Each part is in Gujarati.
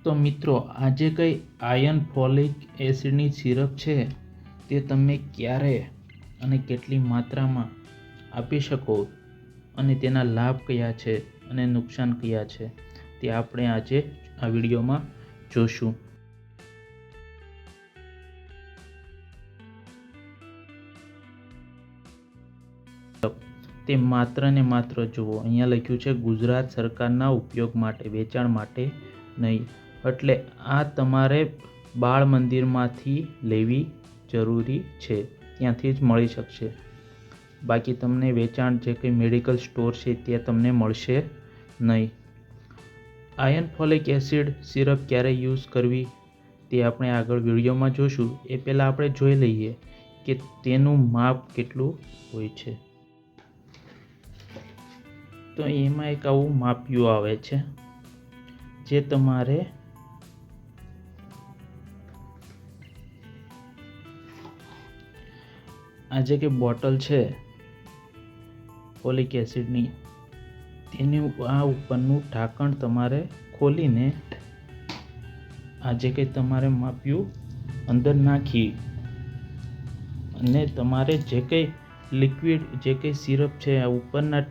તો મિત્રો, આજે કઈ આયર્ન ફોલિક એસિડની સિરપ છે તે તમે ક્યારે અને કેટલી માત્રામાં આપી શકો અને તેના લાભ કયા છે અને નુકસાન કયા છે તે આપણે આજે આ વિડીયોમાં જોશું. તે માત્ર ને માત્ર જુઓ, અહીંયા લખ્યું છે ગુજરાત સરકારના ઉપયોગ માટે, વેચાણ માટે નહીં. એટલે આ તમારે બાળ મંદિરમાંથી લેવી જરૂરી છે, ત્યાંથી જ મળી શકશે. બાકી તમને વેચાણ જે કંઈ મેડિકલ સ્ટોર છે ત્યાં તમને મળશે નહીં. આયર્ન ફોલિક એસિડ સિરપ ક્યારે યુઝ કરવી તે આપણે આગળ વિડીયોમાં જોશું. એ પહેલાં આપણે જોઈ લઈએ કે તેનું માપ કેટલું હોય છે. તો એમાં એક આવું માપ્યું આવે છે જે તમારે આ જે કે બોટલ છે ફોલિક એસિડની, તેની આ ઉપરનું ઢાંકણ તમારે ખોલીને આ જે કંઈ તમારે માપ્યું અંદર નાખી અને તમારે જે કંઈ લિક્વિડ જે કંઈ સિરપ છે આ ઉપરના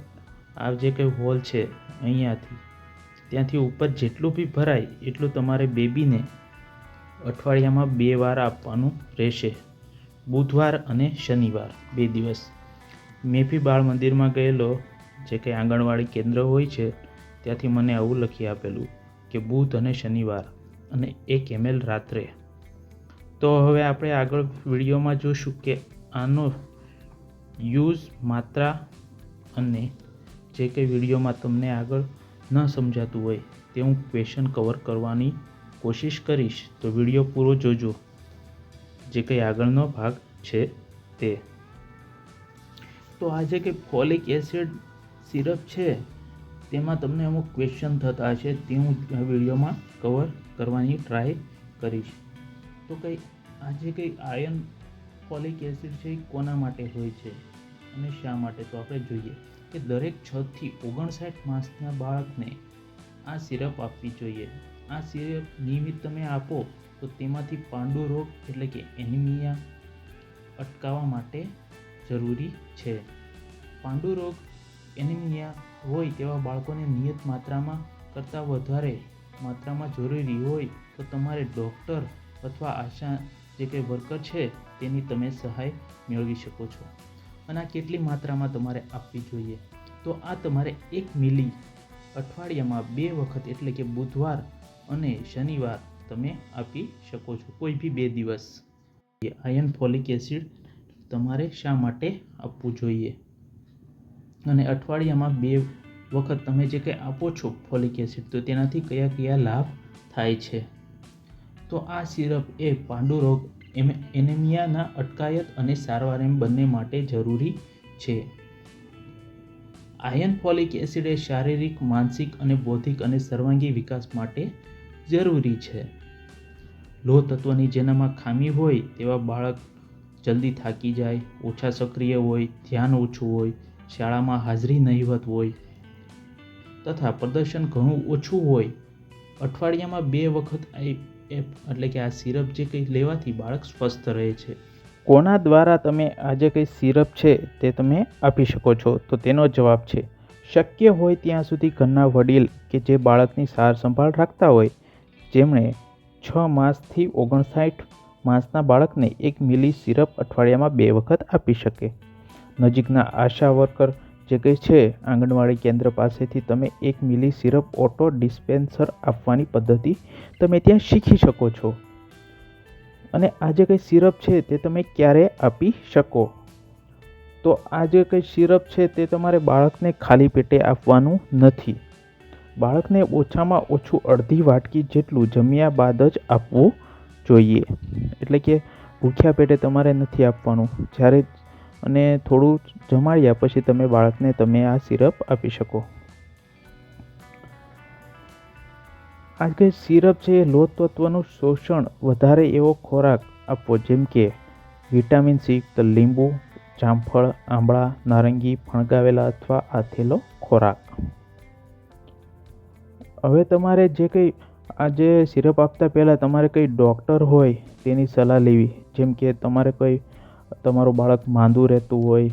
આ જે કંઈ હોલ છે ત્યાંથી ઉપર જેટલું બી ભરાય એટલું તમારે બેબીને અઠવાડિયામાં 2 વાર આપવાનું રહેશે. બુધવાર અને શનિવાર 2 દિવસ. મેં બી બાળ મંદિરમાં ગયેલો, જે કંઈ આંગણવાડી કેન્દ્ર હોય છે ત્યાંથી મને આવું લખી આપેલું કે બુધ અને શનિવાર અને 1 ml રાત્રે. તો હવે આપણે આગળ વિડીયોમાં જોશું કે આનો યુઝ, માત્રા અને જે કંઈ વિડીયોમાં તમને આગળ ન સમજાતું હોય તે હું ક્વેશ્ચન કવર કરવાની કોશિશ કરીશ. તો વિડીયો પૂરો જોજો, જે કંઈ આગળનો ભાગ છે તે. તો આ જે કંઈ ફોલિક એસિડ સિરપ છે તેમાં તમને અમુક ક્વેશ્ચન થતા હશે, તે હું આ વિડીયોમાં કવર કરવાની ટ્રાય કરીશ. તો કંઈ આ જે કંઈ આયર્ન ફોલિક એસિડ છે એ કોના માટે હોય છે અને શા માટે, તો આપણે જોઈએ કે દરેક 6 થી 59 માસના બાળકને આ સિરપ આપવી જોઈએ. આ સિરપ નિયમિત તમે આપો તો તેમાંથી પાંડુ રોગ એટલે કે એનિમિયા અટકાવવા માટે જરૂરી છે. પાંડુ રોગ, એનિમિયા હોય તેવા બાળકોને નિયત માત્રામાં કરતાં વધારે માત્રામાં જરૂરી હોય તો તમારે ડૉક્ટર અથવા આશા જે કંઈ વર્કર છે તેની તમે સહાય મેળવી શકો છો. અને આ કેટલી માત્રામાં તમારે આપવી જોઈએ, તો આ તમારે 1 મિલી અઠવાડિયામાં 2 વખત એટલે કે બુધવાર અને શનિવાર તમે આપી શકો છો, કોઈ બી 2 દિવસ. આયર્ન ફોલિક એસિડ તમારે શા માટે આપવું જોઈએ અને અઠવાડિયામાં 2 વખત તમે જે કંઈ આપો છો ફોલિક એસિડ, તો તેનાથી કયા કયા લાભ થાય છે. તો આ સિરપ એ પાંડુ રોગ, એનિમિયાના અટકાયત અને સારવાર એમ બંને માટે જરૂરી છે. આયર્ન ફોલિક એસિડ એ શારીરિક, માનસિક અને બૌદ્ધિક અને સર્વાંગી વિકાસ માટે જરૂરી છે. લોહ તત્વની જેનામાં ખામી હોય તેવા બાળક જલ્દી થાકી જાય, ઓછા સક્રિય હોય, ધ્યાન ઓછું હોય, શાળામાં હાજરી નહિવત હોય તથા પ્રદર્શન ઘણું ઓછું હોય, અઠવાડિયામાં 2 વખત એટલે કે આ સિરપ જે કંઈ લેવાથી બાળક સ્વસ્થ રહે છે. કોના દ્વારા તમે આ જે કંઈ સિરપ છે તે તમે આપી શકો છો, તો તેનો જવાબ છે શક્ય હોય ત્યાં સુધી ઘરના વડીલ કે જે બાળકની સાર સંભાળ રાખતા હોય, જેમણે 6 માસથી 59 માસના બાળકને 1 મિલી સિરપ અઠવાડિયામાં 2 વખત આપી શકે. નજીકના આશા વર્કર જે કંઈ છે આંગણવાડી કેન્દ્ર પાસેથી તમે 1 મિલી સિરપ ઓટો ડિસ્પેન્સર આપવાની પદ્ધતિ તમે ત્યાં શીખી શકો છો. અને આ જે કંઈ સિરપ છે તે તમે ક્યારે આપી શકો, તો આ જે કંઈ સિરપ છે તે તમારે બાળકને ખાલી પેટે આપવાનું નથી. બાળકને ઓછામાં ઓછું અડધી વાટકી જેટલું જમ્યા બાદ જ આપવું જોઈએ. એટલે કે ભૂખ્યા પેટે તમારે નથી આપવાનું. જ્યારે અને થોડું જમાડ્યા પછી તમે બાળકને આ સિરપ આપી શકો. આ જે સિરપ છે એ લોહ તત્વનું શોષણ વધારે એવો ખોરાક આપવો, જેમ કે વિટામિન સી યુક્ત લીંબુ, જામફળ, આંબળા, નારંગી, ફણગાવેલા અથવા આથેલો ખોરાક. હવે તમારે જે કંઈ આ જે સિરપ આપતા પહેલાં તમારે કંઈ ડૉક્ટર હોય તેની સલાહ લેવી. જેમ કે તમારું બાળક માંદું રહેતું હોય,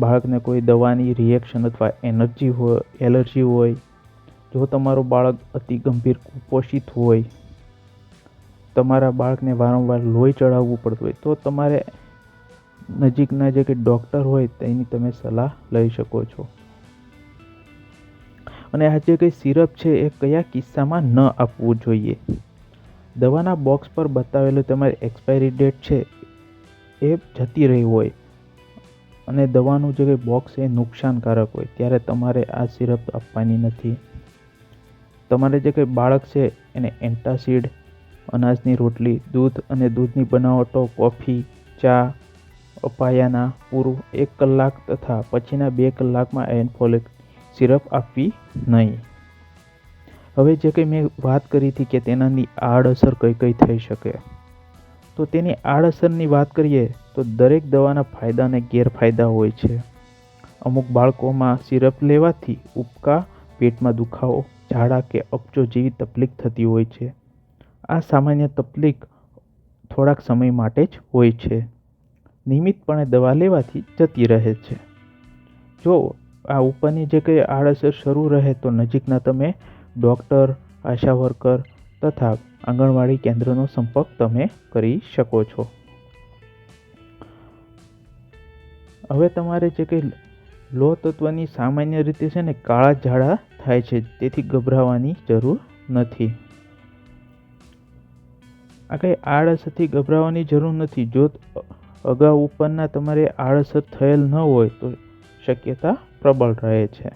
બાળકને કોઈ દવાની રિએક્શન અથવા એલર્જી હોય, જો તમારું બાળક અતિ ગંભીર કુપોષિત હોય, તમારા બાળકને વારંવાર લોહી ચડાવવું પડતું હોય, તો તમારે નજીકના જે કંઈ ડૉક્ટર હોય તેની તમે સલાહ લઈ શકો છો. અને આ જે કંઈ સિરપ છે એ કયા કિસ્સામાં ન આપવું જોઈએ. દવાના બોક્સ પર બતાવેલું તમારી એક્સપાયરી ડેટ છે એ જતી રહી હોય અને દવાનું જે કંઈ બોક્સ એ નુકસાનકારક હોય ત્યારે તમારે આ સિરપ આપવાની નથી. તમારે જે કંઈ બાળક છે એને એન્ટાસિડ, અનાજની રોટલી, દૂધ અને દૂધની બનાવટો, કોફી, ચા, અપાયાના પૂર્વ 1 કલાક તથા પછીના 2 કલાકમાં આયર્ન ફોલિક સિરપ આપવી નહીં. હવે જે કંઈ મેં વાત કરી હતી કે તેનાની આડઅસર કઈ થઈ શકે, તો તેની આડઅસરની વાત કરીએ તો દરેક દવાના ફાયદા અને ગેરફાયદા હોય છે. અમુક બાળકોમાં સિરપ લેવાથી ઉબકા, પેટમાં દુખાવો, ઝાડા કે અપચો જેવી તકલીફ થતી હોય છે. આ સામાન્ય તકલીફ થોડાક સમય માટે જ હોય છે. નિયમિતપણે દવા લેવાથી જતી રહે છે. જો આ ઉપરની જે કંઈ આડઅસર શરૂ રહે તો નજીકના તમે ડૉક્ટર, આશા વર્કર તથા આંગણવાડી કેન્દ્રનો સંપર્ક તમે કરી શકો છો. હવે તમારે જે કંઈ લોહ તત્વની સામાન્ય રીતે છે ને કાળા ઝાડા થાય છે, તેથી ગભરાવાની જરૂર નથી. આ કંઈ આડઅસરથી ગભરાવાની જરૂર નથી. જો અગાઉ ઉપરના તમારે આડઅસર થયેલ ન હોય તો શક્યતા પ્રબળ રહે છે.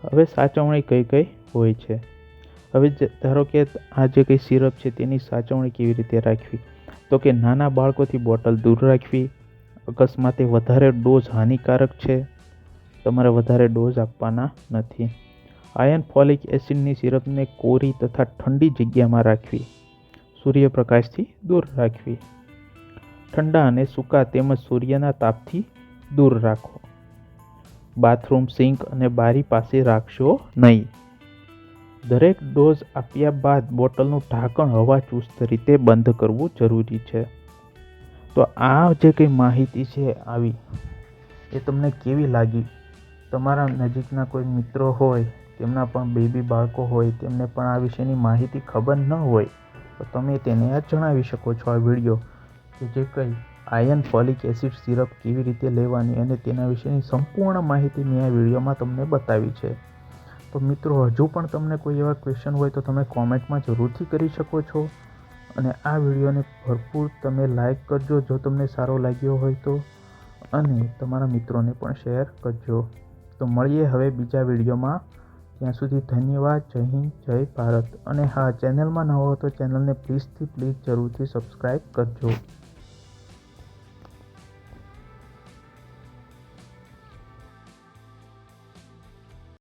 હવે સાચવણી કઈ હોય છે. હવે ધારો કે આ જે કંઈ સિરપ છે તેની સાચવણી કેવી રીતે રાખવી, તો કે નાના બાળકોથી બોટલ દૂર રાખવી. અકસ્માતે વધારે ડોઝ હાનિકારક છે, તમારે વધારે ડોઝ આપવાના નથી. આયર્ન ફોલિક એસિડની સિરપને કોરી તથા ઠંડી જગ્યામાં રાખવી. સૂર્યપ્રકાશથી દૂર રાખવી. ઠંડા અને સૂકા તેમજ સૂર્યના તાપથી દૂર રાખો. બાથરૂમ, સિંક અને બારી પાસે રાખશો નહીં. દરેક ડોઝ આપ્યા બાદ બોટલનું ઢાંકણ હવાચુસ્ત રીતે બંધ કરવું જરૂરી છે. તો આ જે કંઈ માહિતી છે આવી એ તમને કેવી લાગી? તમારા નજીકના કોઈ મિત્રો હોય, તેમના પણ બેબી બાળકો હોય, તેમને પણ આ વિશેની માહિતી ખબર ન હોય તો તમે તેને જણાવી શકો છો આ વિડીયો કે જે કંઈ આયર્ન ફોલિક એસિડ સિરપ કેવી રીતે લેવાની અને તેના વિશેની સંપૂર્ણ માહિતી મેં આ વિડીયોમાં તમને બતાવી છે. તો મિત્રો, હજુ પણ તમને કોઈ એવા ક્વેશ્ચન હોય તો તમે કોમેન્ટમાં જરૂરથી કરી શકો છો. અને આ વિડીયોને ભરપૂર તમે લાઈક કરજો જો તમને સારો લાગ્યો હોય તો, અને તમારા મિત્રોને પણ શેર કરજો. તો મળીએ હવે બીજા વિડીયોમાં. ત્યાં સુધી ધન્યવાદ. જય હિન્દ, જય ભારત. અને હા, ચેનલમાં ન હો તો ચેનલને પ્લીઝ જરૂરથી સબસ્ક્રાઈબ કરજો.